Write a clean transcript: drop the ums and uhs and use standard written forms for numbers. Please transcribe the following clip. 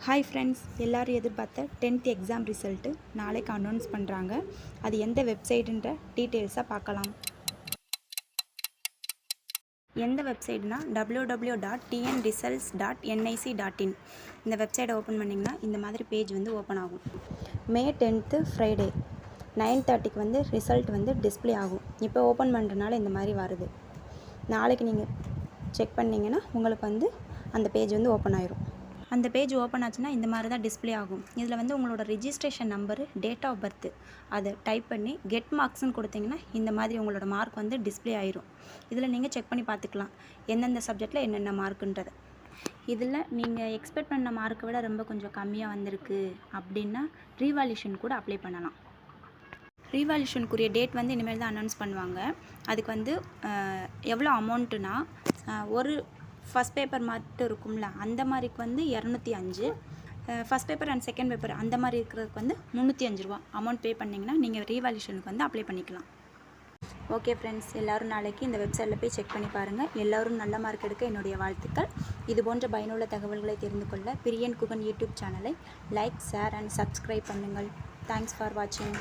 Hi friends, எல்லோரும் எதிர்பார்த்த 10th exam result நாளைக்கு அனௌன்ஸ் பண்ணுறாங்க. அது எந்த வெப்சைட்டுன்ற டீட்டெயில்ஸாக பார்க்கலாம். எந்த வெப்சைட்னா www.tnresults.nic.in. இந்த வெப்சைட்டை ஓப்பன் பண்ணிங்கன்னா இந்த மாதிரி பேஜ் ஓப்பன் ஆகும். மே 10th ஃப்ரைடே 9:30க்கு ரிசல்ட் டிஸ்பிளே ஆகும். இப்போ ஓப்பன் பண்ணுறதுனால இந்த மாதிரி வருது. நாளைக்கு நீங்கள் செக் பண்ணிங்கன்னா உங்களுக்கு அந்த பேஜ் ஓப்பன் ஆயிரும். அந்த பேஜ் ஓப்பன் ஆச்சுன்னா இந்த மாதிரி தான் டிஸ்பிளே ஆகும். இதில் உங்களோட registration number, date of birth அதை டைப் பண்ணி கெட் மார்க்ஸ்னு கொடுத்தீங்கன்னா இந்த மாதிரி உங்களோட மார்க் டிஸ்பிளே ஆயிரும். இதில் நீங்கள் செக் பண்ணி பார்த்துக்கலாம் எந்தெந்த சப்ஜெக்டில் என்னென்ன மார்க்குன்றது. இதில் நீங்கள் எக்ஸ்பெக்ட் பண்ண மார்க்கை விட ரொம்ப கொஞ்சம் கம்மியாக வந்திருக்கு அப்படின்னா ரீவால்யூஷன் கூட அப்ளை பண்ணலாம். ரீவால்யூஷனுக்குரிய டேட் இனிமேல் தான் அனௌன்ஸ் பண்ணுவாங்க. அதுக்கு எவ்வளோ அமௌண்ட்டுனா ஒரு ஃபஸ்ட் பேப்பர் மட்டும் இருக்கும்ல அந்த மாதிரிக்கு 205, first paper and second paper அந்த மாதிரி இருக்கிறதுக்கு 305 ரூபா அமௌண்ட் பே பண்ணிங்கன்னா நீங்கள் ரீவால்யூஷனுக்கு அப்ளை பண்ணிக்கலாம். ஓகே ஃப்ரெண்ட்ஸ், எல்லோரும் நாளைக்கு இந்த வெப்சைட்டில் போய் செக் பண்ணி பாருங்கள். எல்லோரும் நல்ல மார்க் எடுக்க என்னுடைய வாழ்த்துக்கள். இது போன்ற பயனுள்ள தகவல்களை தெரிந்து கொள்ள பிரியன் குகன் யூடியூப் சேனலை லைக், ஷேர் அண்ட் சப்ஸ்கிரைப் பண்ணுங்கள். தேங்க்ஸ் ஃபார் வாட்சிங்.